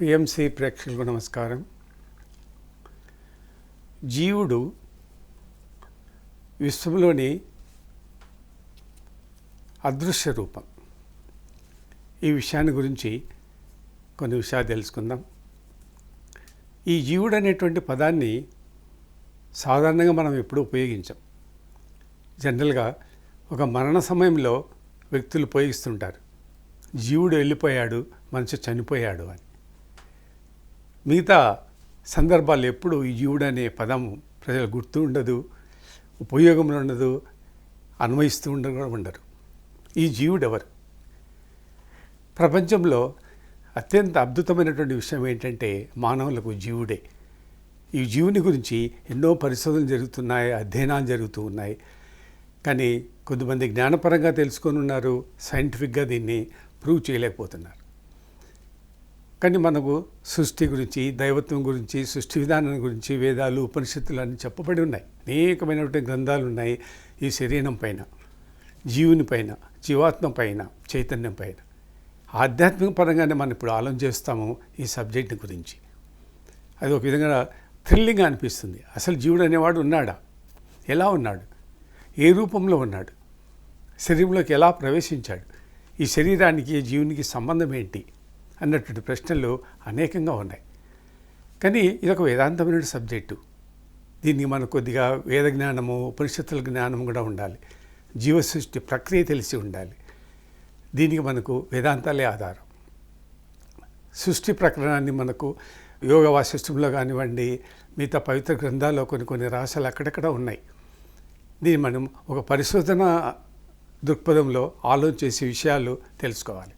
PMC ప్రేక్షకులకు నమస్కారం. జీవుడు విశ్వంలోని అదృశ్య రూపం. ఈ విషయాన్ని గురించి కొన్ని విషయాలు తెలుసుకుందాం. ఈ జీవుడు అనేటువంటి పదాన్ని సాధారణంగా మనం ఎప్పుడూ ఉపయోగించాం. జనరల్గా ఒక మరణ సమయంలో వ్యక్తులు ఉపయోగిస్తుంటారు, జీవుడు వెళ్ళిపోయాడు, మనిషి చనిపోయాడు అని. మిగతా సందర్భాలు ఎప్పుడు ఈ జీవుడు అనే పదం ప్రజలు గుర్తు ఉండదు, ఉపయోగంలో ఉండదు, అన్వయిస్తూ ఉండరు. ఈ జీవుడు ఎవరు? ప్రపంచంలో అత్యంత అద్భుతమైనటువంటి విషయం ఏంటంటే మానవులకు జీవుడే. ఈ జీవుని గురించి ఎన్నో పరిశోధనలు జరుగుతున్నాయి, అధ్యయనాలు జరుగుతూ ఉన్నాయి. కానీ కొంతమంది జ్ఞానపరంగా తెలుసుకొని ఉన్నారు, సైంటిఫిక్గా దీన్ని ప్రూవ్ చేయలేకపోతున్నారు. కానీ మనకు సృష్టి గురించి, దైవత్వం గురించి, సృష్టి విధానం గురించి వేదాలు, ఉపనిషత్తులు అన్నీ చెప్పబడి ఉన్నాయి. అనేకమైనటువంటి గ్రంథాలు ఉన్నాయి ఈ శరీరం పైన, జీవుని పైన, జీవాత్మ పైన, చైతన్యం పైన. ఆధ్యాత్మిక పరంగానే మనం ఇప్పుడు ఆలోచన చేస్తాము ఈ సబ్జెక్ట్ గురించి. అది ఒక విధంగా థ్రిల్లింగ్ అనిపిస్తుంది. అసలు జీవుడు అనేవాడు ఉన్నాడా? ఎలా ఉన్నాడు? ఏ రూపంలో ఉన్నాడు? శరీరంలోకి ఎలా ప్రవేశించాడు? ఈ శరీరానికి జీవునికి సంబంధం ఏంటి అన్నటువంటి ప్రశ్నలు అనేకంగా ఉన్నాయి. కానీ ఇదొక వేదాంతమైన సబ్జెక్టు. దీనికి మనకు కొద్దిగా వేద జ్ఞానము, ఉపనిషత్తుల జ్ఞానం కూడా ఉండాలి. జీవ సృష్టి ప్రక్రియ తెలిసి ఉండాలి. దీనికి మనకు వేదాంతాలే ఆధారం. సృష్టి ప్రకరణాన్ని మనకు యోగ వాసిష్టంలో కానివ్వండి, మిగతా పవిత్ర గ్రంథాల్లో కొన్ని రహస్యాలు అక్కడక్కడ ఉన్నాయి. దీన్ని మనం ఒక పరిశోధన దృక్పథంలో ఆలోచన చేసే విషయాలు తెలుసుకోవాలి.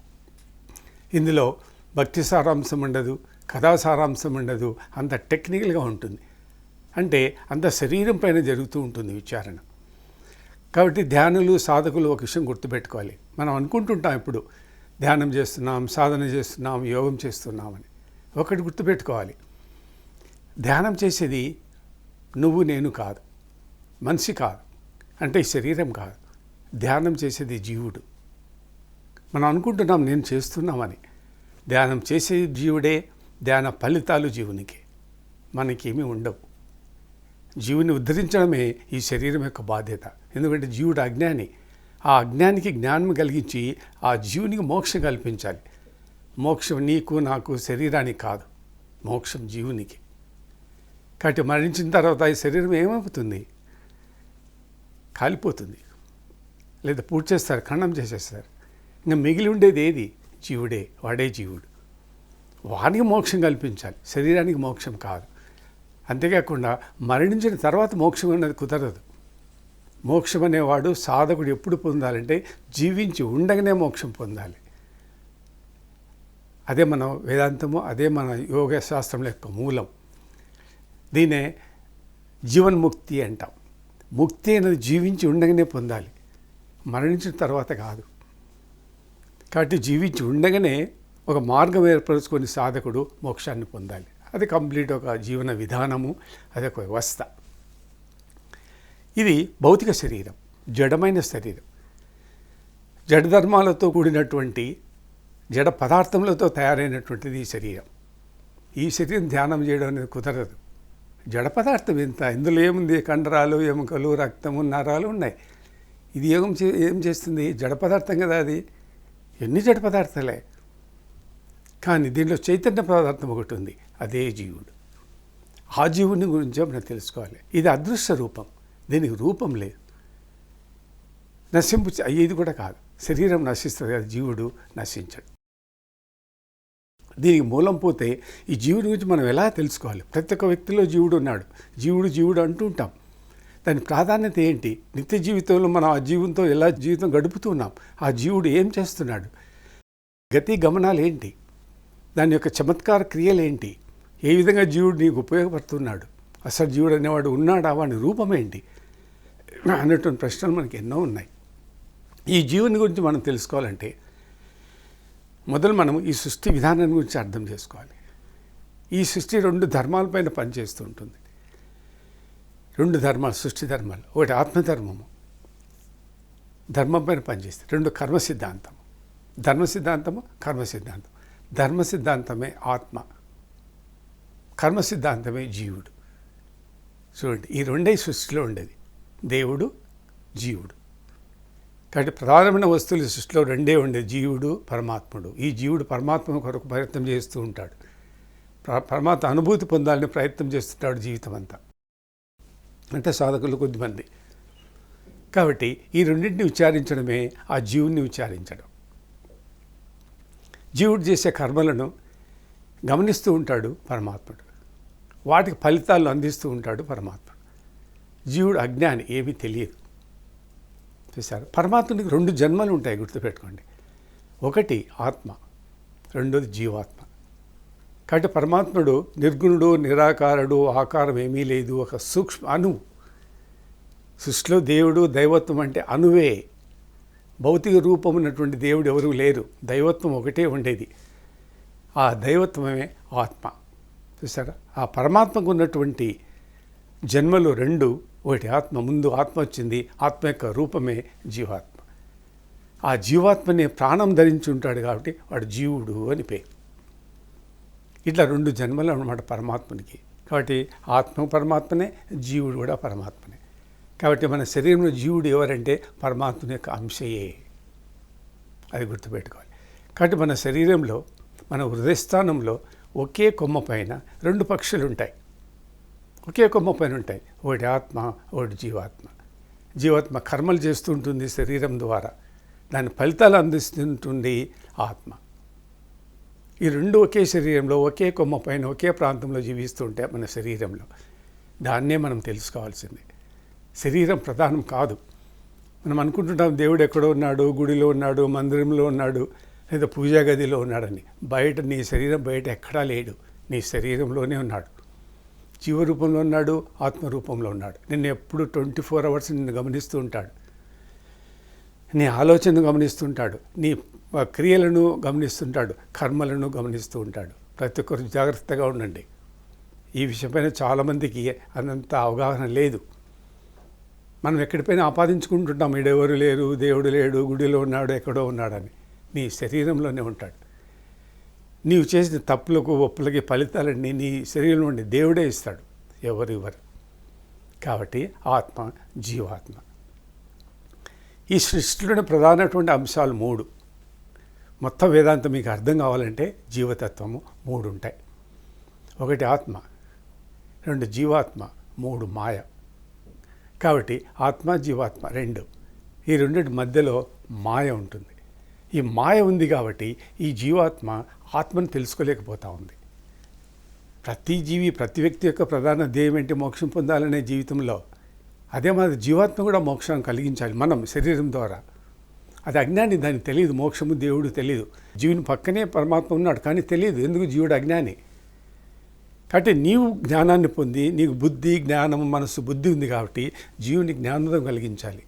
ఇందులో భక్తి సారాంశం ఉండదు, కథా సారాంశం ఉండదు, అంత టెక్నికల్గా ఉంటుంది. అంటే అంత శరీరం పైన జరుగుతూ ఉంటుంది విచారణ. కాబట్టి ధ్యానులు, సాధకులు ఒక విషయం గుర్తుపెట్టుకోవాలి. మనం అనుకుంటుంటాం ఇప్పుడు ధ్యానం చేస్తున్నాం, సాధన చేస్తున్నాం, యోగం చేస్తున్నామని. ఒకటి గుర్తుపెట్టుకోవాలి, ధ్యానం చేసేది నువ్వు నేను కాదు, మనిషి కాదు, అంటే శరీరం కాదు. ధ్యానం చేసేది జీవుడు. మనం అనుకుంటున్నాం నేను చేస్తున్నామని. ధ్యానం చేసేది జీవుడే, ధ్యాన ఫలితాలు జీవునికే, మనకేమీ ఉండవు. జీవుని ఉద్ధరించడమే ఈ శరీరం యొక్క బాధ్యత. ఎందుకంటే జీవుడు అజ్ఞాని. ఆ అజ్ఞానికి జ్ఞానం కలిగించి ఆ జీవునికి మోక్షం కల్పించాలి. మోక్షం నీకు, నాకు, శరీరానికి కాదు, మోక్షం జీవునికి. కాబట్టి మరణించిన తర్వాత ఈ శరీరం ఏమవుతుంది? కాలిపోతుంది, లేదా పూర్తి చేస్తారు, ఖండం చేసేస్తారు. ఇంకా మిగిలి ఉండేది ఏది? జీవుడే. వాడే జీవుడు. వానికి మోక్షం కల్పించాలి, శరీరానికి మోక్షం కాదు. అంతేకాకుండా మరణించిన తర్వాత మోక్షం అనేది కుదరదు. మోక్షం అనేవాడు సాధకుడు ఎప్పుడు పొందాలంటే జీవించి ఉండగానే మోక్షం పొందాలి. అదే మన వేదాంతము, అదే మన యోగ శాస్త్రం యొక్క మూలం. దీనే జీవన్ముక్తి అంటాం. ముక్తి అనేది జీవించి ఉండగానే పొందాలి, మరణించిన తర్వాత కాదు. కాబట్టి జీవించి ఉండగానే ఒక మార్గం ఏర్పరచుకొని సాధకుడు మోక్షాన్ని పొందాలి. అది కంప్లీట్ ఒక జీవన విధానము, అదొక వ్యవస్థ. ఇది భౌతిక శరీరం, జడమైన శరీరం. జడధర్మాలతో కూడినటువంటి జడ పదార్థములతో తయారైనటువంటిది ఈ శరీరం. ఈ శరీరం ధ్యానం చేయడం అనేది కుదరదు. జడ పదార్థం ఎంత, ఇందులో ఏముంది? కండరాలు, ఎముకలు, రక్తము, నరాలు ఉన్నాయి. ఇది ఏం చేస్తుంది? జడ పదార్థం కదా అది. ఎన్ని జడ పదార్థాలే. కానీ దీనిలో చైతన్య పదార్థం ఒకటి ఉంది, అదే జీవుడు. ఆ జీవుని గురించి మనం తెలుసుకోవాలి. ఇది అదృశ్య రూపం, దీనికి రూపం లేదు, నశింపు అయ్యేది కూడా కాదు. శరీరం నశిస్తుంది, అది జీవుడు నశించడు. దీనికి మూలం పోతే ఈ జీవుడి గురించి మనం ఎలా తెలుసుకోవాలి? ప్రతి ఒక్క వ్యక్తిలో జీవుడు ఉన్నాడు. జీవుడు అంటూ ఉంటాం. దాని ప్రాధాన్యత ఏంటి? నిత్య జీవితంలో మనం ఆ జీవంతో ఎలా జీవితం గడుపుతున్నాం? ఆ జీవుడు ఏం చేస్తున్నాడు? గతి గమనాలు ఏంటి? దాని యొక్క చమత్కార క్రియలు ఏంటి? ఏ విధంగా జీవుడు నీకు ఉపయోగపడుతున్నాడు? అసలు జీవుడు అనేవాడు ఉన్నాడా? వాడి రూపం ఏంటి అన్నటువంటి ప్రశ్నలు మనకి ఎన్నో ఉన్నాయి. ఈ జీవుని గురించి మనం తెలుసుకోవాలంటే మొదలు మనం ఈ సృష్టి విధానం గురించి అర్థం చేసుకోవాలి. ఈ సృష్టి 2 ధర్మాలపైన పనిచేస్తూ ఉంటుంది. 2 ధర్మాలు, సృష్టి ధర్మాలు. ఒకటి ఆత్మధర్మము, ధర్మం పైన పనిచేస్తుంది. 2 కర్మ సిద్ధాంతం, ధర్మ సిద్ధాంతము, కర్మ సిద్ధాంతం. ధర్మ సిద్ధాంతమే ఆత్మ, కర్మ సిద్ధాంతమే జీవుడు. చూడండి, ఈ రెండే సృష్టిలో ఉండేది, దేవుడు, జీవుడు. కాబట్టి ప్రధానమైన వస్తువులు సృష్టిలో రెండే ఉండేది, జీవుడు, పరమాత్ముడు. ఈ జీవుడు పరమాత్మ కొరకు ప్రయత్నం చేస్తూ ఉంటాడు, పరమాత్మ అనుభూతి పొందాలని ప్రయత్నం చేస్తుంటాడు జీవితం అంతా. అంటే సాధకులు కొద్దిమంది. కాబట్టి ఈ రెండింటిని విచారించడమే ఆ జీవుని విచారించడం. జీవుడు చేసే కర్మలను గమనిస్తూ ఉంటాడు పరమాత్ముడు, వాటికి ఫలితాలను అందిస్తూ ఉంటాడు పరమాత్ముడు. జీవుడు అజ్ఞాని, ఏమీ తెలియదు. చూసారు, పరమాత్మునికి 2 జన్మలు ఉంటాయి, గుర్తుపెట్టుకోండి. ఒకటి ఆత్మ, రెండోది జీవాత్మ. కాబట్టి పరమాత్ముడు నిర్గుణుడు, నిరాకారుడు, ఆకారం ఏమీ లేదు, ఒక సూక్ష్మ అణువు. సృష్టిలో దేవుడు, దైవత్వం అంటే అణువే. భౌతిక రూపం ఉన్నటువంటి దేవుడు ఎవరూ లేరు, దైవత్వం ఒకటే ఉండేది. ఆ దైవత్వమే ఆత్మ. చూసారా, ఆ పరమాత్మకు ఉన్నటువంటి జన్మలు 2. ఒకటి ఆత్మ, ముందు ఆత్మ వచ్చింది, ఆత్మ యొక్క రూపమే జీవాత్మ. ఆ జీవాత్మని ప్రాణం ధరించి ఉంటాడు కాబట్టి వాడు జీవుడు అని పేరు. ఇట్లా 2 జన్మలు అన్నమాట పరమాత్మనికి. కాబట్టి ఆత్మ పరమాత్మనే, జీవుడు కూడా పరమాత్మనే. కాబట్టి మన శరీరంలో జీవుడు ఎవరంటే పరమాత్మ యొక్క అంశయే, అది గుర్తుపెట్టుకోవాలి. కాబట్టి మన శరీరంలో, మన హృదయస్థానంలో ఒకే కొమ్మ పైన 2 పక్షులు ఉంటాయి, ఒకే కొమ్మ పైన ఉంటాయి. ఒకటి ఆత్మ, ఒకటి జీవాత్మ. జీవాత్మ కర్మలు చేస్తూ ఉంటుంది శరీరం ద్వారా, దాని ఫలితాలు అందిస్తుంటుంది ఆత్మ. ఈ 2 ఒకే శరీరంలో, ఒకే కొమ్మ పైన, ఒకే ప్రాంతంలో జీవిస్తూ ఉంటాయి మన శరీరంలో. దాన్నే మనం తెలుసుకోవాల్సిందే. శరీరం ప్రధానం కాదు. మనం అనుకుంటుంటాం దేవుడు ఎక్కడో ఉన్నాడు, గుడిలో ఉన్నాడు, మందిరంలో ఉన్నాడు, లేదా పూజా గదిలో ఉన్నాడని. బయట నీ శరీరం బయట ఎక్కడా లేడు, నీ శరీరంలోనే ఉన్నాడు. జీవరూపంలో ఉన్నాడు, ఆత్మరూపంలో ఉన్నాడు. నిన్ను ఎప్పుడు 24 అవర్స్ నిన్ను గమనిస్తూ ఉంటాడు, నీ ఆలోచనను గమనిస్తుంటాడు, నీ క్రియలను గమనిస్తుంటాడు, కర్మలను గమనిస్తూ ఉంటాడు. ప్రతి ఒక్కరు జాగ్రత్తగా ఉండండి. ఈ విషయంపైన చాలామందికి అంత అవగాహన లేదు. మనం ఎక్కడిపైన ఆపాదించుకుంటుంటాం, ఈడెవరు లేరు, దేవుడు లేడు, గుడిలో ఉన్నాడు, ఎక్కడో ఉన్నాడని. నీ శరీరంలోనే ఉంటాడు. నీవు చేసిన తప్పులకు, ఒప్పులకి ఫలితాలన్నీ నీ శరీరంలో ఉండి దేవుడే ఇస్తాడు, ఎవరు ఇవ్వరు. కాబట్టి ఆత్మ, జీవాత్మ. ఈ సృష్టిలోని ప్రధానటువంటి అంశాలు 3. మొత్తం వేదాంతం మీకు అర్థం కావాలంటే జీవతత్వము 3 ఉంటాయి. ఒకటి ఆత్మ, 2 జీవాత్మ, 3 మాయ. కాబట్టి ఆత్మ, జీవాత్మ 2. ఈ 2 మధ్యలో మాయ ఉంటుంది. ఈ మాయ ఉంది కాబట్టి ఈ జీవాత్మ ఆత్మను తెలుసుకోలేకపోతూ ఉంది. ప్రతి జీవి, ప్రతి వ్యక్తి యొక్క ప్రధాన ధ్యేయం ఏంటి? మోక్షం పొందాలనే జీవితంలో. అదే మాదిరి జీవాత్మ కూడా మోక్షం కలిగించాలి మనం శరీరం ద్వారా. అది అజ్ఞాని, దానికి తెలియదు. మోక్షము, దేవుడు తెలియదు. జీవుని పక్కనే పరమాత్మ ఉన్నాడు కానీ తెలియదు, ఎందుకు? జీవుడు అజ్ఞాని. కాబట్టి నీవు జ్ఞానాన్ని పొంది, నీకు బుద్ధి, జ్ఞానం, మనస్సు, బుద్ధి ఉంది కాబట్టి జీవుని జ్ఞానం కలిగించాలి,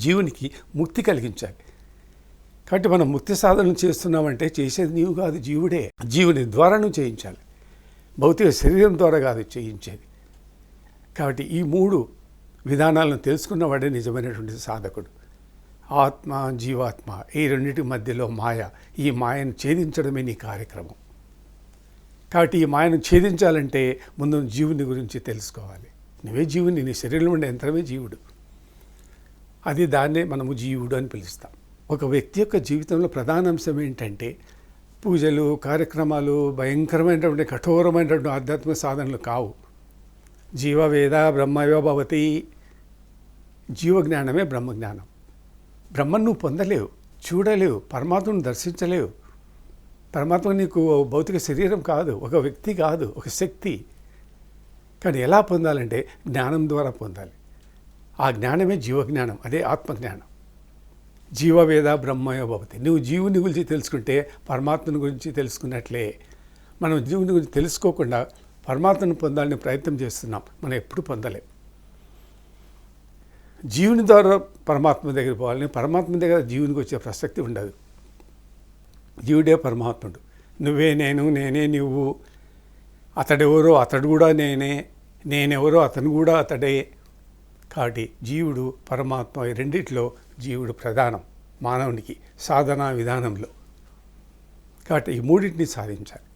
జీవునికి ముక్తి కలిగించాలి. కాబట్టి మనం ముక్తి సాధన చేస్తున్నామంటే చేసేది నీవు కాదు, జీవుడే. జీవుని ద్వారా నువ్వు చేయించాలి, భౌతిక శరీరం ద్వారా కాదు చేయించేది. కాబట్టి ఈ 3 విధానాలను తెలుసుకున్నవాడే నిజమైనటువంటి సాధకుడు. ఆత్మ, జీవాత్మ, ఈ 2 మధ్యలో మాయ. ఈ మాయను ఛేదించడమే నీ కార్యక్రమం. కాబట్టి ఈ మాయను ఛేదించాలంటే ముందు జీవుని గురించి తెలుసుకోవాలి. నువ్వే జీవుని, నీ శరీరంలో ఉండే యంత్రమే జీవుడు. అది దాన్నే మనము జీవుడు అని పిలుస్తాం. ఒక వ్యక్తి యొక్క జీవితంలో ప్రధాన అంశం ఏంటంటే పూజలు, కార్యక్రమాలు, భయంకరమైనటువంటి కఠోరమైనటువంటి ఆధ్యాత్మిక సాధనలు కావు. జీవవేద బ్రహ్మయో భవతి. జీవజ్ఞానమే బ్రహ్మజ్ఞానం. బ్రహ్మను నువ్వు పొందలేవు, చూడలేవు, పరమాత్మను దర్శించలేవు. పరమాత్మ నీకు భౌతిక శరీరం కాదు, ఒక వ్యక్తి కాదు, ఒక శక్తి. కానీ ఎలా పొందాలంటే జ్ఞానం ద్వారా పొందాలి. ఆ జ్ఞానమే జీవజ్ఞానం, అదే ఆత్మజ్ఞానం. జీవవేద బ్రహ్మయో భవతి. నువ్వు జీవుని గురించి తెలుసుకుంటే పరమాత్మని గురించి తెలుసుకున్నట్లే. మనం జీవుని గురించి తెలుసుకోకుండా పరమాత్మను పొందాలని ప్రయత్నం చేస్తున్నాం, మనం ఎప్పుడు పొందలేం. జీవుని ద్వారా పరమాత్మ దగ్గర పోవాలని, పరమాత్మ దగ్గర జీవునికి వచ్చే ప్రసక్తి ఉండదు. జీవుడే పరమాత్ముడు. నువ్వే నేను, నేనే నువ్వు, అతడెవరో అతడు కూడా నేనే, నేనెవరో అతను కూడా అతడే. కాబట్టి జీవుడు, పరమాత్మ, ఈ రెండిట్లో జీవుడు ప్రధానం మానవునికి సాధనా విధానంలో. కాబట్టి ఈ 3 సాధించాలి.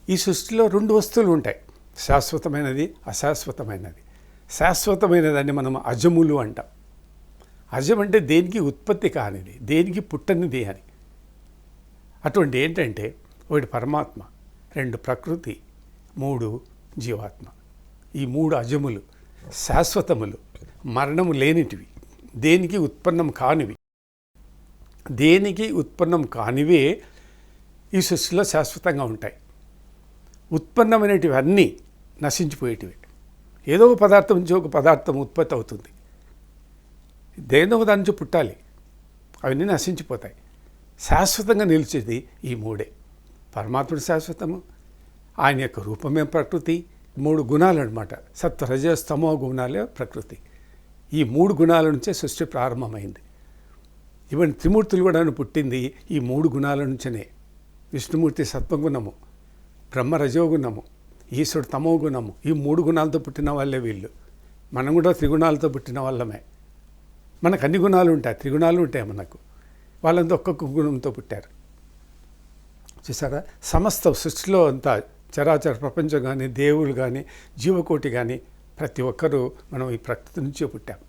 ఈ సృష్టిలో రెండు వస్తువులు ఉంటాయి, శాశ్వతమైనది, అశాశ్వతమైనది. శాశ్వతమైనదాన్ని మనం అజములు అంటాం. అజం అంటే దేనికి ఉత్పత్తి కానిది, దేనికి పుట్టనిది అని. అటువంటి ఏంటంటే ఒకటి పరమాత్మ, రెండు ప్రకృతి, మూడు జీవాత్మ. ఈ మూడు అజములు, శాశ్వతములు, మరణము లేనిటివి, దేనికి ఉత్పన్నం కానివి. దేనికి ఉత్పన్నం కానివే ఈ సృష్టిలో శాశ్వతంగా ఉంటాయి. ఉత్పన్నమైనటివి అన్నీ నశించిపోయేటివి. ఏదో ఒక పదార్థం నుంచి ఒక పదార్థం ఉత్పత్తి అవుతుంది, దేనో దాని నుంచి పుట్టాలి, అవన్నీ నశించిపోతాయి. శాశ్వతంగా నిలిచేది ఈ మూడే. పరమాత్ముడు శాశ్వతము, ఆయన యొక్క రూపమే ప్రకృతి. మూడు గుణాలు అన్నమాట, సత్వ రజ స్తమో గుణాలే ప్రకృతి. ఈ మూడు గుణాల నుంచే సృష్టి ప్రారంభమైంది. ఈవెన్ త్రిమూర్తులు కూడా పుట్టింది ఈ మూడు గుణాల నుంచే. విష్ణుమూర్తి సత్వగుణము, బ్రహ్మ రజోగుణము, ఈశ్వరుడు తమో గుణము. ఈ మూడు గుణాలతో పుట్టిన వాళ్ళే వీళ్ళు. మనం కూడా త్రిగుణాలతో పుట్టిన వాళ్ళమే. మనకు అన్ని గుణాలు ఉంటాయి, త్రిగుణాలు ఉంటాయి మనకు. వాళ్ళంతా ఒక్కొక్క గుణంతో పుట్టారు. చూసారా, సమస్త సృష్టిలో అంతా చరాచర ప్రపంచం కానీ, దేవుళ్ళు కానీ, జీవకోటి కానీ, ప్రతి ఒక్కరూ మనం ఈ ప్రకృతి నుంచే పుట్టాం.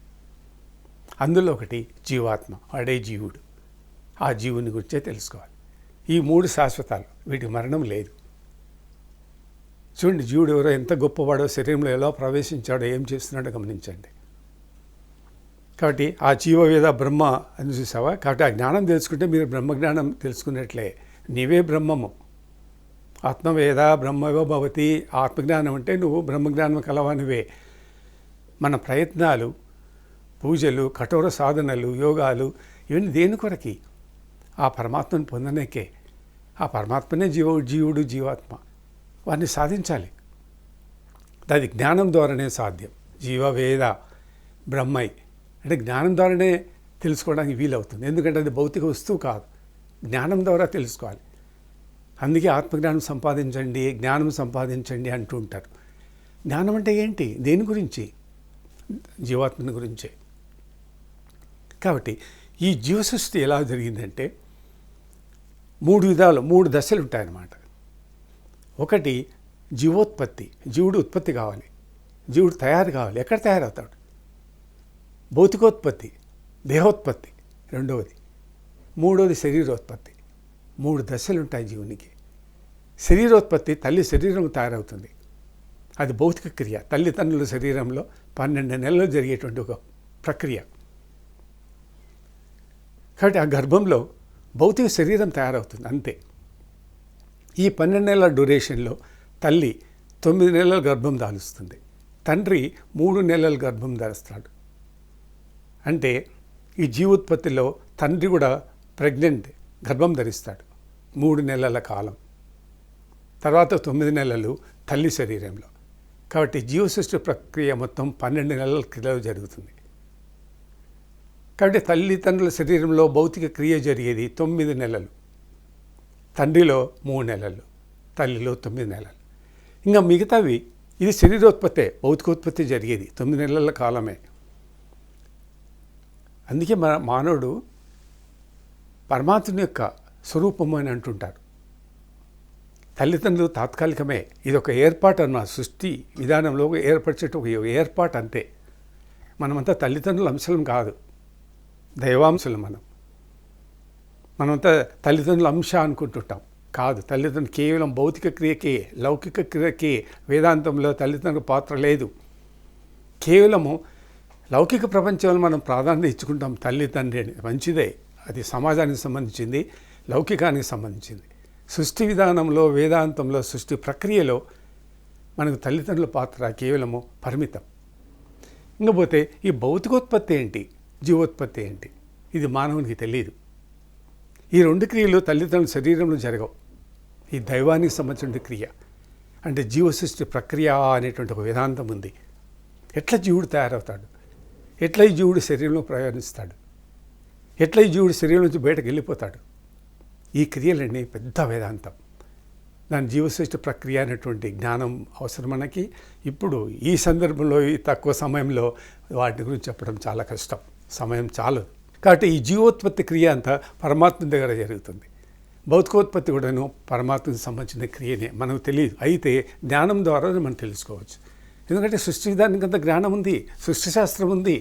అందులో ఒకటి జీవాత్మ, వాడే జీవుడు. ఆ జీవుని గురించే తెలుసుకోవాలి. ఈ మూడు శాశ్వతాలు, వీటికి మరణం లేదు. చూడండి, జీవుడు ఎవరో, ఎంత గొప్పవాడో, శరీరంలో ఎలా ప్రవేశించాడో, ఏం చేస్తున్నాడో గమనించండి. కాబట్టి ఆ జీవవేద బ్రహ్మ అని చూసావా. కాబట్టి ఆ జ్ఞానం తెలుసుకుంటే మీరు బ్రహ్మజ్ఞానం తెలుసుకున్నట్లే. నీవే బ్రహ్మము. ఆత్మవేద బ్రహ్మవో భవతి. ఆత్మజ్ఞానం అంటే నువ్వు బ్రహ్మజ్ఞానం కలవానివే. మన ప్రయత్నాలు, పూజలు, కఠోర సాధనలు, యోగాలు, ఇవన్నీ దేని కొరకి? ఆ పరమాత్మను పొందనేకే. ఆ పరమాత్మనే జీవుడు జీవాత్మ. వారిని సాధించాలి. అది జ్ఞానం ద్వారానే సాధ్యం. జీవవేద బ్రహ్మై అంటే జ్ఞానం ద్వారానే తెలుసుకోవడానికి వీలవుతుంది. ఎందుకంటే అది భౌతిక వస్తువు కాదు, జ్ఞానం ద్వారా తెలుసుకోవాలి. అందుకే ఆత్మజ్ఞానం సంపాదించండి, జ్ఞానం సంపాదించండి అంటూ ఉంటారు. జ్ఞానం అంటే ఏంటి? దేని గురించి? జీవాత్మని గురించే. కాబట్టి ఈ జీవసృష్టి ఎలా జరిగిందంటే మూడు విధాలు, మూడు దశలు ఉంటాయన్నమాట. ఒకటి జీవోత్పత్తి. జీవుడు ఉత్పత్తి కావాలి, జీవుడు తయారు కావాలి. ఎక్కడ తయారవుతాడు? భౌతికోత్పత్తి, దేహోత్పత్తి రెండవది. మూడవది శరీరోత్పత్తి. మూడు దశలు ఉంటాయి జీవునికి. శరీరోత్పత్తి, తల్లి శరీరం తయారవుతుంది. అది భౌతిక క్రియ. తల్లిదండ్రుల శరీరంలో 12 నెలలు జరిగేటువంటి ఒక ప్రక్రియ. కాబట్టి ఆ గర్భంలో భౌతిక శరీరం తయారవుతుంది అంతే. ఈ 12 నెలల డ్యూరేషన్లో తల్లి 9 నెలల గర్భం దాలుస్తుంది, తండ్రి 3 నెలల గర్భం ధరిస్తాడు. అంటే ఈ జీవోత్పత్తిలో తండ్రి కూడా ప్రెగ్నెంట్, గర్భం ధరిస్తాడు 3 నెలల కాలం. తర్వాత 9 నెలలు తల్లి శరీరంలో. కాబట్టి జీవసృష్టి ప్రక్రియ మొత్తం 12 నెలల క్రియలో జరుగుతుంది. కాబట్టి తల్లిదండ్రుల శరీరంలో భౌతిక క్రియ జరిగేది 9 నెలలు, తండ్రిలో 3 నెలలు, తల్లిలో 9 నెలలు. ఇంకా మిగతావి ఇది శరీరోత్పత్తే, భౌతికోత్పత్తి జరిగేది 9 నెలల కాలమే. అందుకే మానవుడు పరమాత్ముని యొక్క స్వరూపము అని అంటుంటారు. తల్లిదండ్రులు తాత్కాలికమే, ఇది ఒక ఏర్పాటు అన్న సృష్టి విధానంలో ఏర్పరిచేట ఒక ఏర్పాటు అంతే. మనమంతా తల్లిదండ్రుల అంశం కాదు, దైవాంశలు. మనమంతా తల్లిదండ్రుల అంశ అనుకుంటుంటాం. కాదు, తల్లిదండ్రులు కేవలం భౌతిక క్రియకే, లౌకిక క్రియకే వేదాంతంలో తల్లిదండ్రుల పాత్ర లేదు. కేవలము లౌకిక ప్రపంచంలో మనం ప్రాధాన్యత ఇచ్చుకుంటాం తల్లిదండ్రి అని. మంచిదే, అది సమాజానికి సంబంధించింది, లౌకికానికి సంబంధించింది. సృష్టి విధానంలో, వేదాంతంలో, సృష్టి ప్రక్రియలో మనకు తల్లిదండ్రుల పాత్ర కేవలము పరిమితం. ఇంకపోతే ఈ భౌతికోత్పత్తి ఏంటి, జీవోత్పత్తి ఏంటి, ఇది మానవునికి తెలియదు. ఈ రెండు క్రియలు తల్లిదండ్రుల శరీరంలో జరగవు. ఈ దైవానికి సంబంధించిన క్రియ అంటే జీవసృష్టి ప్రక్రియ అనేటువంటి ఒక వేదాంతం ఉంది. ఎట్లా జీవుడు తయారవుతాడు, ఎట్లా ఈ జీవుడు శరీరంలో ప్రయాణిస్తాడు, ఎట్లా ఈ జీవుడు శరీరం నుంచి బయటకు వెళ్ళిపోతాడు, ఈ క్రియలన్నీ పెద్ద వేదాంతం. దాని జీవసృష్టి ప్రక్రియ అనేటువంటి జ్ఞానం అవసరం మనకి. ఇప్పుడు ఈ సందర్భంలో, ఈ తక్కువ సమయంలో వాటి గురించి చెప్పడం చాలా కష్టం, సమయం చాలు. కాబట్టి ఈ జీవోత్పత్తి క్రియ అంతా పరమాత్మ దగ్గర జరుగుతుంది. భౌతికోత్పత్తి కూడాను పరమాత్మకు సంబంధించిన క్రియనే, మనకు తెలియదు. అయితే జ్ఞానం ద్వారా మనం తెలుసుకోవచ్చు. ఎందుకంటే సృష్టి విధానానికి అంత జ్ఞానం ఉంది, సృష్టి శాస్త్రం ఉంది,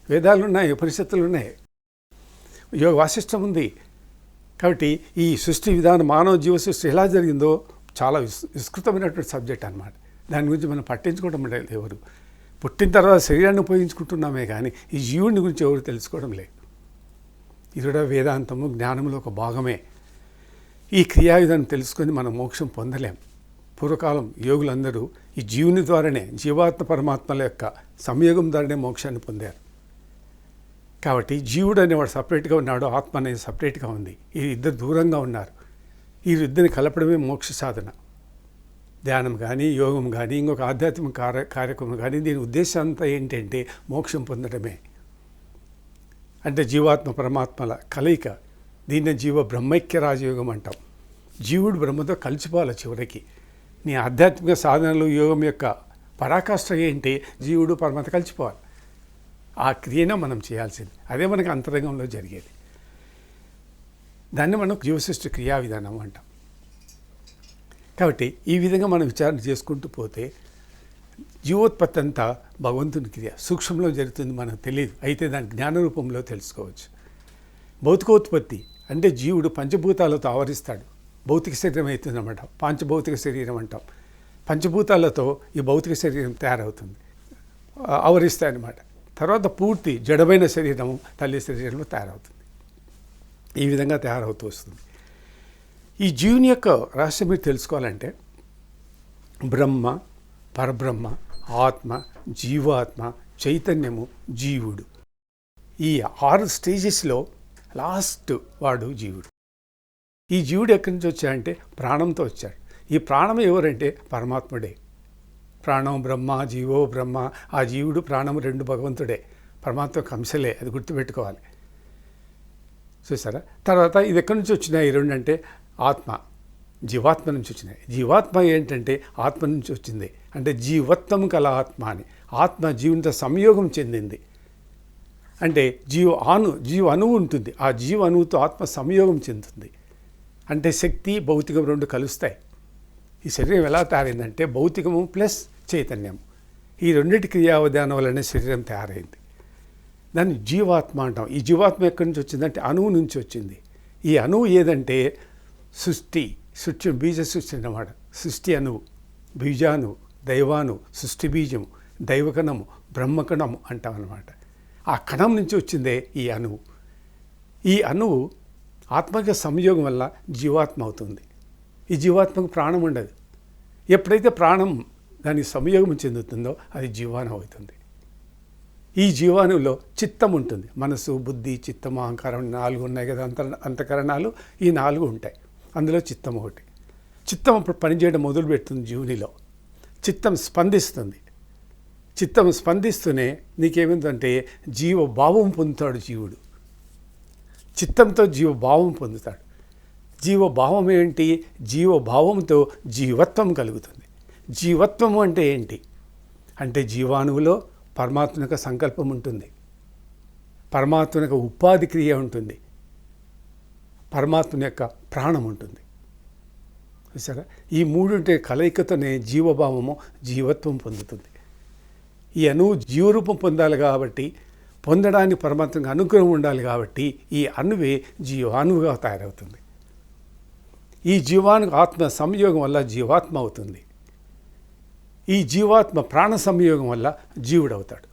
వేదాలు ఉన్నాయి, ఉపనిషత్తులు ఉన్నాయి, యోగ వాసిష్టం ఉంది. కాబట్టి ఈ సృష్టి విధానం, మానవ జీవ సృష్టి ఎలా జరిగిందో చాలా విస్తృతమైనటువంటి సబ్జెక్ట్ అన్నమాట. దాని గురించి మనం పట్టించుకోవడం లేదు. ఎవరు పుట్టిన తర్వాత శరీరాన్ని ఉపయోగించుకుంటున్నామే కానీ ఈ జీవుని గురించి ఎవరు తెలుసుకోవడం లేదు. ఇది కూడా వేదాంతము జ్ఞానంలో ఒక భాగమే. ఈ క్రియా విధానం తెలుసుకొని మనం మోక్షం పొందలేం. పూర్వకాలం యోగులందరూ ఈ జీవుని ద్వారానే, జీవాత్మ పరమాత్మల యొక్క సంయోగం ద్వారానే మోక్షాన్ని పొందారు. కాబట్టి జీవుడు అనేవాడు సపరేట్గా ఉన్నాడు, ఆత్మ అనేది సపరేట్గా ఉంది. ఈ ఇద్దరు దూరంగా ఉన్నారు. ఈ ఇద్దరిని కలపడమే మోక్ష సాధన. ధ్యానం కానీ, యోగం కానీ, ఇంకొక ఆధ్యాత్మిక కార్యక్రమం కానీ, దీని ఉద్దేశం అంతా ఏంటంటే మోక్షం పొందడమే. అంటే జీవాత్మ పరమాత్మల కలయిక. దీన్నే జీవ బ్రహ్మైక్య రాజయోగం అంటాం. జీవుడు బ్రహ్మతో కలిసిపోవాలి. చివరికి నీ ఆధ్యాత్మిక సాధనలు, యోగం యొక్క పరాకాష్ఠ ఏంటి? జీవుడు పరమాత్మ కలిసిపోవాలి. ఆ క్రియనే మనం చేయాల్సింది. అదే మనకు అంతరంగంలో జరిగేది. దాన్ని మనం జీవసృష్టి క్రియా విధానం అంటాం. కాబట్టి ఈ విధంగా మనం విచారణ చేసుకుంటూ పోతే జీవోత్పత్తి అంతా భగవంతుని క్రియ సూక్ష్మంలో జరుగుతుంది, మనకు తెలియదు. అయితే దాని జ్ఞాన రూపంలో తెలుసుకోవచ్చు. భౌతికోత్పత్తి అంటే జీవుడు పంచభూతాలతో ఆవరిస్తాడు. భౌతిక శరీరం అవుతుంది అన్నమాట. పాంచభౌతిక శరీరం అంటాం. పంచభూతాలతో ఈ భౌతిక శరీరం తయారవుతుంది, ఆవరిస్తాయన్నమాట. తర్వాత పూర్తి జడమైన శరీరం తల్లి శరీరంలో తయారవుతుంది. ఈ విధంగా తయారవుతూ వస్తుంది. ఈ జీవుని యొక్క రహస్యం మీరు తెలుసుకోవాలంటే బ్రహ్మ, పరబ్రహ్మ, ఆత్మ, జీవాత్మ, చైతన్యము, జీవుడు, ఈ 6 స్టేజెస్లో లాస్ట్ వాడు జీవుడు. ఈ జీవుడు ఎక్కడి నుంచి వచ్చాడంటే ప్రాణంతో వచ్చాడు. ఈ ప్రాణం ఎవరంటే పరమాత్ముడే. ప్రాణం బ్రహ్మ, జీవో బ్రహ్మ. ఆ జీవుడు ప్రాణము 2 భగవంతుడే, పరమాత్మకు అంశలే. అది గుర్తుపెట్టుకోవాలి. చూసారా? తర్వాత ఇది ఎక్కడి నుంచి వచ్చినాయి? ఈ 2 అంటే ఆత్మ, జీవాత్మ నుంచి వచ్చినాయి. జీవాత్మ ఏంటంటే ఆత్మ నుంచి వచ్చింది. అంటే జీవత్వము కల ఆత్మ అని. ఆత్మ జీవునితో సంయోగం చెందింది. అంటే జీవ అణువు ఉంటుంది. ఆ జీవ అణువుతో ఆత్మ సంయోగం చెందుతుంది. అంటే శక్తి, భౌతికం 2 కలుస్తాయి. ఈ శరీరం ఎలా తయారైందంటే భౌతికము ప్లస్ చైతన్యం, ఈ 2 క్రియా విధానం వల్లనే శరీరం తయారైంది. దాన్ని జీవాత్మ అంటాం. ఈ జీవాత్మ ఎక్కడి నుంచి వచ్చిందంటే అణువు నుంచి వచ్చింది. ఈ అణువు ఏదంటే సృష్టి బీజ సృష్టి అన్నమాట. సృష్టి అణువు, బీజాణువు, దైవాణువు, సృష్టి బీజము, దైవకణము, బ్రహ్మకణము అంటాం అన్నమాట. ఆ కణం నుంచి వచ్చిందే ఈ అణువు. ఈ అణువు ఆత్మక సంయోగం వల్ల జీవాత్మ అవుతుంది. ఈ జీవాత్మకు ప్రాణం ఉండదు. ఎప్పుడైతే ప్రాణం దానికి సంయోగం చెందుతుందో అది జీవాణు అవుతుంది. ఈ జీవాణువులో చిత్తం ఉంటుంది. మనసు, బుద్ధి, చిత్తం, అహంకారం 4 ఉన్నాయి కదా. అంతఃకరణాలు ఈ 4 ఉంటాయి. అందులో చిత్తం ఒకటి. చిత్తం అప్పుడు పనిచేయడం మొదలు పెడుతుంది జీవునిలో. చిత్తం స్పందిస్తుంది. చిత్తం స్పందిస్తూనే నీకేమిందంటే జీవభావం పొందుతాడు జీవుడు. చిత్తంతో జీవభావం పొందుతాడు. జీవభావం ఏంటి? జీవభావంతో జీవత్వం కలుగుతుంది. జీవత్వము అంటే ఏంటి అంటే జీవాణువులో పరమాత్మ యొక్క సంకల్పం ఉంటుంది, పరమాత్మ యొక్క ఉపాధి క్రియ ఉంటుంది, పరమాత్మ యొక్క ప్రాణం ఉంటుంది. చూసారా? ఈ 3 కలయికతోనే జీవభావము జీవత్వం పొందుతుంది. ఈ అణువు జీవరూపం పొందాలి కాబట్టి, పొందడానికి పరమాత్మకు అనుగ్రహం ఉండాలి కాబట్టి ఈ అణువే జీవాణువుగా తయారవుతుంది. ఈ జీవాణు ఆత్మ సంయోగం వల్ల జీవాత్మ అవుతుంది. ఈ జీవాత్మ ప్రాణ సంయోగం వల్ల జీవుడు అవుతాడు.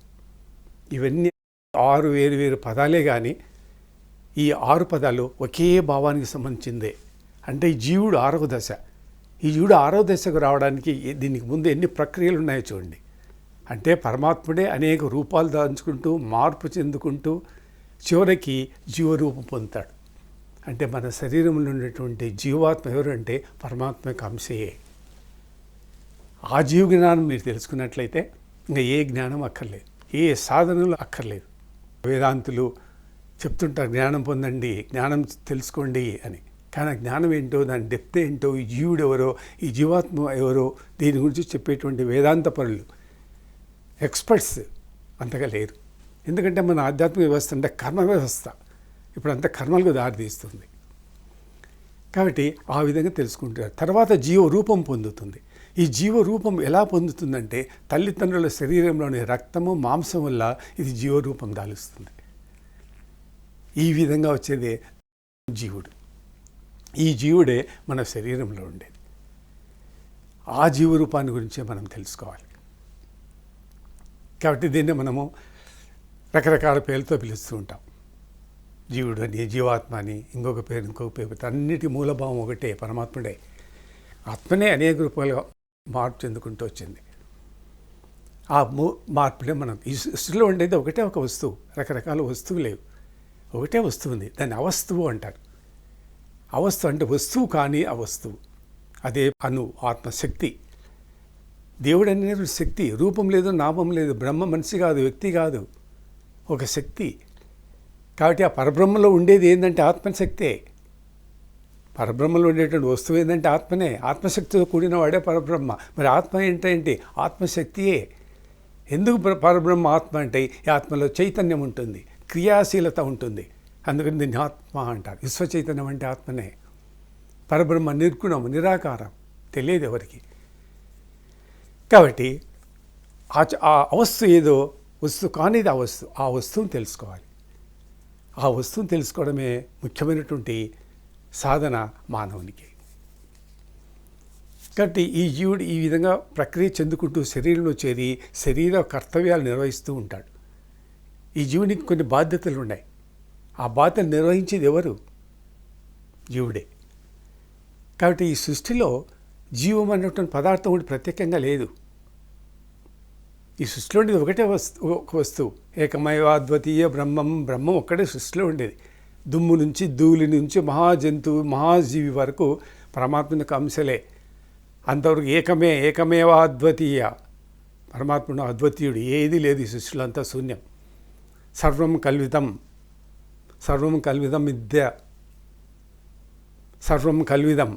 ఇవన్నీ 6 వేరు పదాలే కానీ ఈ 6 పదాలు ఒకే భావానికి సంబంధించిందే. అంటే ఈ జీవుడు 6వ దశ. ఈ జీవుడు 6వ దశకు రావడానికి దీనికి ముందు ఎన్ని ప్రక్రియలు ఉన్నాయో చూడండి. అంటే పరమాత్ముడే అనేక రూపాలు దాల్చుకుంటూ మార్పు చెందుకుంటూ చివరికి జీవరూపం పొందుతాడు. అంటే మన శరీరంలో ఉన్నటువంటి జీవాత్మ ఎవరంటే పరమాత్మ యొక్క అంశయే. ఆ జీవ జ్ఞానం మీరు తెలుసుకున్నట్లయితే ఇంకా ఏ జ్ఞానం అక్కర్లేదు, ఏ సాధనలు అక్కర్లేదు. వేదాంతులు చెప్తుంటారు జ్ఞానం పొందండి, జ్ఞానం తెలుసుకోండి అని. కానీ జ్ఞానం ఏంటో, దాని డెప్త్ ఏంటో, ఈ జీవుడు ఎవరో, ఈ జీవాత్మ ఎవరో దీని గురించి చెప్పేటువంటి వేదాంత పరులు, ఎక్స్పర్ట్స్ అంతగా లేరు. ఎందుకంటే మన ఆధ్యాత్మిక వ్యవస్థ అంటే కర్మ వ్యవస్థ. ఇప్పుడు అంత కర్మలకు దారితీస్తుంది. కాబట్టి ఆ విధంగా తెలుసుకుంటారు. తర్వాత జీవ రూపం పొందుతుంది. ఈ జీవ రూపం ఎలా పొందుతుందంటే తల్లిదండ్రుల శరీరంలోని రక్తము మాంసం వల్ల ఇది జీవరూపం దాలుస్తుంది. ఈ విధంగా వచ్చేదే జీవుడు. ఈ జీవుడే మన శరీరంలో ఉండేది. ఆ జీవరూపాన్ని గురించే మనం తెలుసుకోవాలి. కాబట్టి దీన్ని మనము రకరకాల పేర్లతో పిలుస్తూ ఉంటాం. జీవుడు అని, జీవాత్మ అని, ఇంకొక పేరు అన్నిటి మూలభావం ఒకటే, పరమాత్ముడే. ఆత్మనే అనేక రూపాలుగా మార్పు చెందుకుంటూ వచ్చింది. ఆ మార్పుడే మనం ఈ సృష్టిలో ఉండేది ఒకటే ఒక వస్తువు, రకరకాల వస్తువు లేవు. ఒకటే వస్తువు ఉంది, దాన్ని అవస్తువు అంటారు. అవస్తు అంటే వస్తువు కానీ అవస్తువు, అదే ఆత్మశక్తి. దేవుడు అనేది శక్తి, రూపం లేదు, నామం లేదు, బ్రహ్మ మనిషి కాదు, వ్యక్తి కాదు, ఒక శక్తి. కాబట్టి ఆ పరబ్రహ్మలో ఉండేది ఏంటంటే ఆత్మశక్తే. పరబ్రహ్మలో ఉండేటువంటి వస్తువు ఏంటంటే ఆత్మనే. ఆత్మశక్తితో కూడిన వాడే పరబ్రహ్మ. మరి ఆత్మ ఏంటంటే ఆత్మశక్తియే. ఎందుకు పరబ్రహ్మ ఆత్మ అంటే ఈ ఆత్మలో చైతన్యం ఉంటుంది, క్రియాశీలత ఉంటుంది. అందుకని దీన్ని ఆత్మ అంటారు. విశ్వ చైతన్యం అంటే ఆత్మనే. పరబ్రహ్మ నిర్గుణం, నిరాకారం, తెలియదు ఎవరికి. కాబట్టి ఆ అవస్థ ఏదో వస్తువు కానిది ఆ వస్తువుని తెలుసుకోవాలి. ఆ వస్తువుని తెలుసుకోవడమే ముఖ్యమైనటువంటి సాధన మానవునికి. కాబట్టి ఈ జీవుడు ఈ విధంగా ప్రక్రియ చెందుకుంటూ శరీరంలో చేరి శరీర కర్తవ్యాలు నిర్వహిస్తూ ఉంటాడు. ఈ జీవునికి కొన్ని బాధ్యతలు ఉన్నాయి. ఆ బాధ్యతలు నిర్వహించేది ఎవరు? జీవుడే. కాబట్టి ఈ సృష్టిలో జీవం అనేటువంటి పదార్థం ఒకటి ప్రత్యేకంగా లేదు. ఈ సృష్టిలో ఉండేది ఒకటే ఒక వస్తువు, ఏకమైవాద్వితీయ బ్రహ్మం ఒక్కడే సృష్టిలో ఉండేది. దుమ్ము నుంచి, ధూళి నుంచి, మహాజంతువు, మహాజీవి వరకు పరమాత్మనికి అంశలే. అంతవరకు ఏకమేవాద్వితీయ పరమాత్ముడు అద్వితీయుడు. ఏది లేదు ఈ సృష్టిలో, అంతా శూన్యం. సర్వం కల్విదం విద్య, సర్వం కల్విదం.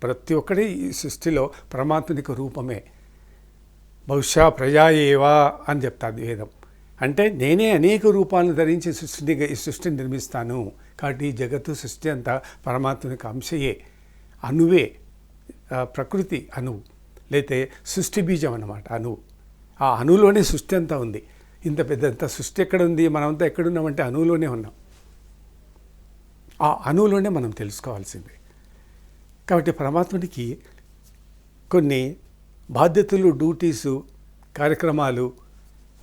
ప్రతి ఒక్కటి ఈ సృష్టిలో పరమాత్మునికి రూపమే. బహుశా ప్రజాయేవా అని చెప్తాది వేదం. అంటే నేనే అనేక రూపాలను ధరించి ఈ సృష్టిని నిర్మిస్తాను. కాబట్టి ఈ జగత్తు సృష్టి అంతా పరమాత్మనికి అంశయే, అణువే. ప్రకృతి అణువు, లేతే సృష్టి బీజం అన్నమాట అణువు. ఆ అణువులోనే సృష్టి అంతా ఉంది. ఇంత పెద్దంత సృష్టి ఎక్కడ ఉంది? మనమంతా ఎక్కడున్నామంటే అణువులోనే ఉన్నాం. ఆ అణువులోనే మనం తెలుసుకోవాల్సింది. కాబట్టి పరమాత్ముడికి కొన్ని బాధ్యతలు, డ్యూటీసు, కార్యక్రమాలు,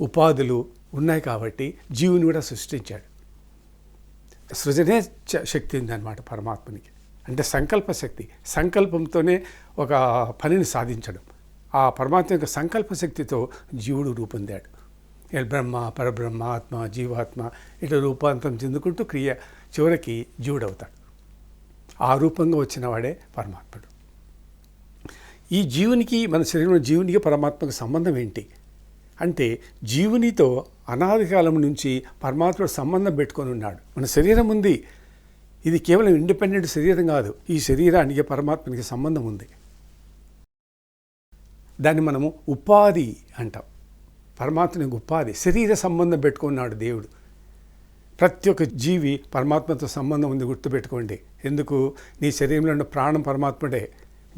ఉపాధులు ఉన్నాయి. కాబట్టి జీవుని కూడా సృష్టించాడు. సృజనే శక్తి ఉందన్నమాట పరమాత్మనికి. అంటే సంకల్ప శక్తి. సంకల్పంతోనే ఒక పనిని సాధించడం. ఆ పరమాత్మ యొక్క సంకల్ప శక్తితో జీవుడు రూపొందాడు. బ్రహ్మ, పరబ్రహ్మ, ఆత్మ, జీవాత్మ ఇట్లా రూపాంతరం చెందుకుంటూ చివరికి జీవుడవుతాడు. ఆ రూపంగా వచ్చిన వాడే పరమాత్ముడు. ఈ జీవునికి, మన శరీరంలో జీవునికి పరమాత్మకు సంబంధం ఏంటి అంటే, జీవునితో అనాది కాలం నుంచి పరమాత్ముడు సంబంధం పెట్టుకొని ఉన్నాడు. మన శరీరం ఉంది, ఇది కేవలం ఇండిపెండెంట్ శరీరం కాదు. ఈ శరీరానికి పరమాత్మనికి సంబంధం ఉంది. దాన్ని మనము ఉపాధి అంటాం. పరమాత్మనికి ఉపాధి, శరీర సంబంధం పెట్టుకున్నాడు దేవుడు. ప్రతి ఒక్క జీవి పరమాత్మతో సంబంధం ఉంది, గుర్తుపెట్టుకోండి. ఎందుకు? నీ శరీరంలో ఉన్న ప్రాణం పరమాత్ముడే,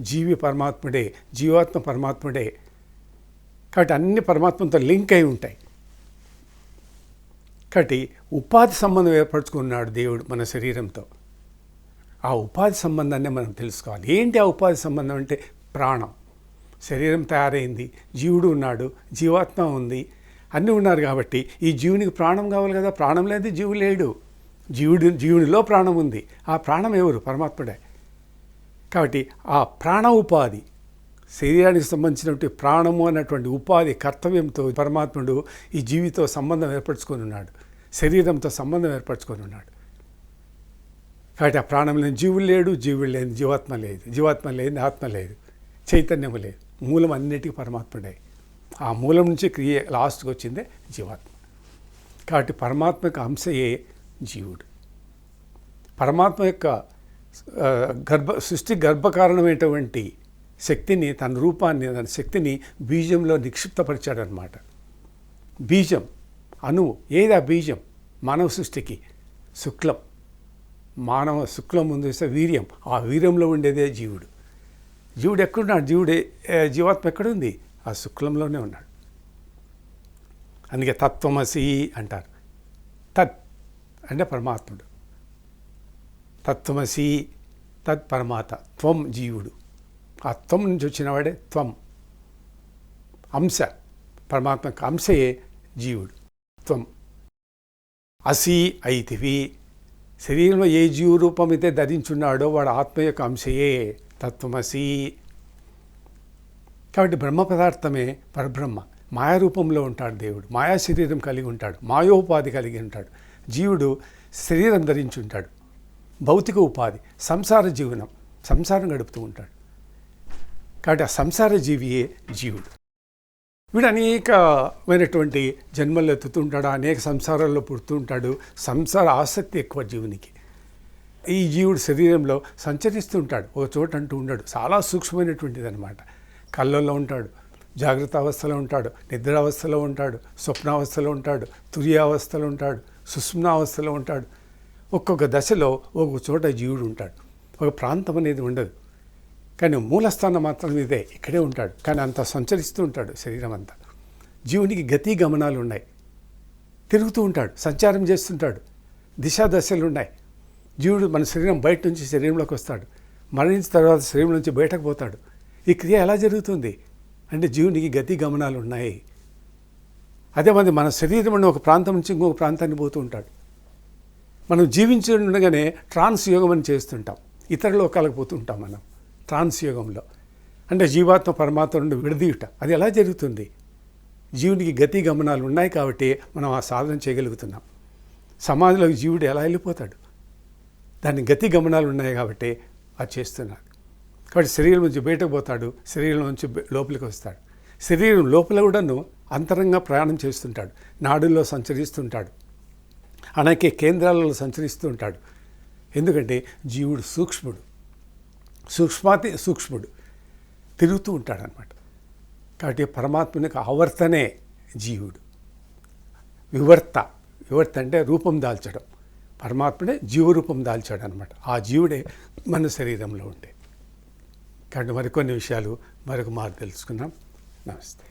జీవి పరమాత్ముడే, జీవాత్మ పరమాత్ముడే. కాబట్టి అన్ని పరమాత్మతో లింక్ అయి ఉంటాయి. కాబట్టి ఉపాధి సంబంధం ఏర్పరచుకున్నాడు దేవుడు మన శరీరంతో. ఆ ఉపాధి సంబంధాన్ని మనం తెలుసుకోవాలి. ఏంటి ఆ ఉపాధి సంబంధం అంటే? ప్రాణం. శరీరం తయారైంది, జీవుడు ఉన్నాడు, జీవాత్మ ఉంది, అన్నీ ఉన్నారు. కాబట్టి ఈ జీవునికి ప్రాణం కావాలి కదా. ప్రాణం లేదు జీవుడు లేడు. జీవునిలో ప్రాణం ఉంది. ఆ ప్రాణం ఎవరు? పరమాత్ముడే. కాబట్టి ఆ ప్రాణ ఉపాధి, శరీరానికి సంబంధించినటువంటి ప్రాణము అన్నటువంటి ఉపాధి కర్తవ్యంతో పరమాత్ముడు ఈ జీవితో సంబంధం ఏర్పరచుకొని ఉన్నాడు, శరీరంతో సంబంధం ఏర్పరచుకొని ఉన్నాడు. కాబట్టి ఆ ప్రాణం లేని జీవుడు లేడు, జీవుడు లేని జీవాత్మ లేదు, జీవాత్మ లేని ఆత్మ లేదు, చైతన్యము లేదు. మూలం అన్నిటికీ పరమాత్ముడే. ఆ మూలం నుంచి లాస్ట్కి వచ్చిందే జీవాత్మ. కాబట్టి పరమాత్మ యొక్క అంశయే జీవుడు. పరమాత్మ యొక్క సృష్టి గర్భకారణమైనటువంటి శక్తిని, తన రూపాన్ని, తన శక్తిని బీజంలో నిక్షిప్తపరిచాడనమాట. బీజం, అణువు. ఏది ఆ బీజం? మానవ సృష్టికి శుక్లం. మానవ శుక్లం ముందు వేస్తే వీర్యం, ఆ వీర్యంలో ఉండేదే జీవుడు. జీవుడు ఎక్కడున్నాడు? జీవాత్మ ఎక్కడుంది? ఆ శుక్లంలోనే ఉన్నాడు. అందుకే తత్వమసి అంటారు. తత్ అంటే పరమాత్ముడు, తత్వమసి తత్ పరమాత్మ, త్వం జీవుడు. ఆ త్వం నుంచి వచ్చినవాడే త్వం, అంశ, పరమాత్మకు అంశయే జీవుడు. త్వం అసి అయితివి. శరీరంలో ఏ జీవరూపం అయితే ధరించున్నాడో వాడు ఆత్మ యొక్క అంశయే తత్వమసి. కాబట్టి బ్రహ్మ పదార్థమే పరబ్రహ్మ. మాయారూపంలో ఉంటాడు దేవుడు, మాయా శరీరం కలిగి ఉంటాడు, మాయోపాధి కలిగి ఉంటాడు. జీవుడు శరీరం ధరించి ఉంటాడు, భౌతిక ఉపాధి, సంసార జీవనం, సంసారం గడుపుతూ ఉంటాడు. కాబట్టి ఆ సంసార జీవియే జీవుడు. వీడు అనేకమైనటువంటి జన్మల్లో ఎత్తుతూ ఉంటాడు, అనేక సంసారాల్లో పుడుతూ ఉంటాడు. సంసార ఆసక్తి ఎక్కువ జీవునికి. ఈ జీవుడు శరీరంలో సంచరిస్తూ ఉంటాడు, ఒక చోట అంటూ ఉంటాడు. చాలా సూక్ష్మమైనటువంటిది అనమాట. కళ్ళల్లో ఉంటాడు, జాగ్రత్త అవస్థలో ఉంటాడు, నిద్రావస్థలో ఉంటాడు, స్వప్నావస్థలో ఉంటాడు, తుర్యావస్థలో ఉంటాడు, సుష్మ్నావస్థలో ఉంటాడు. ఒక్కొక్క దశలో ఒక్కొక్క చోట జీవుడు ఉంటాడు. ఒక ప్రాంతం అనేది ఉండదు, కానీ మూలస్థానం మాత్రం ఇదే, ఇక్కడే ఉంటాడు. కానీ అంత సంచరిస్తూ ఉంటాడు శరీరం అంతా. జీవునికి గతి గమనాలు ఉన్నాయి, తిరుగుతూ ఉంటాడు, సంచారం చేస్తుంటాడు, దిశా దశలు ఉన్నాయి. జీవుడు మన శరీరం బయట నుంచి శరీరంలోకి వస్తాడు, మరణించిన తర్వాత శరీరం నుంచి బయటకు పోతాడు. ఈ క్రియ ఎలా జరుగుతుంది అంటే జీవునికి గతి గమనాలు ఉన్నాయి. అదే మన శరీరంలో ఒక ప్రాంతం నుంచి ఇంకొక ప్రాంతాన్ని పోతూ ఉంటాడు. మనం జీవించుండగానే ట్రాన్స్ యోగం అని చేస్తుంటాం, ఇతర లోకాలకు పోతూ ఉంటాం మనం ట్రాన్స్ యోగంలో. అంటే జీవాత్మ పరమాత్మ నుండి విడదీయుట. అది ఎలా జరుగుతుంది? జీవునికి గతి గమనాలు ఉన్నాయి కాబట్టి మనం ఆ సాధన చేయగలుగుతున్నాం. సమాధిలోకి జీవుడు ఎలా వెళ్ళిపోతాడు? దాని గతి గమనాలు ఉన్నాయి కాబట్టి అది చేస్తున్నాడు. కాబట్టి శరీరం నుంచి బయటకు పోతాడు, శరీరం నుంచి లోపలికి వస్తాడు. శరీరం లోపల కూడాను అంతరంగా ప్రయాణం చేస్తుంటాడు, నాడుల్లో సంచరిస్తుంటాడు, అనేక కేంద్రాలలో సంచరిస్తూ ఉంటాడు. ఎందుకంటే జీవుడు సూక్ష్ముడు, సూక్ష్మాతి సూక్ష్ముడు, తిరుగుతూ ఉంటాడనమాట. కాబట్టి పరమాత్మనికి ఆవర్తనే జీవుడు. వివర్త అంటే రూపం దాల్చడం. పరమాత్మనే జీవరూపం దాల్చాడు అనమాట. ఆ జీవుడే మన శరీరంలో ఉండే. కాబట్టి మరికొన్ని విషయాలు మరొక మారు తెలుసుకున్నాం. నమస్తే.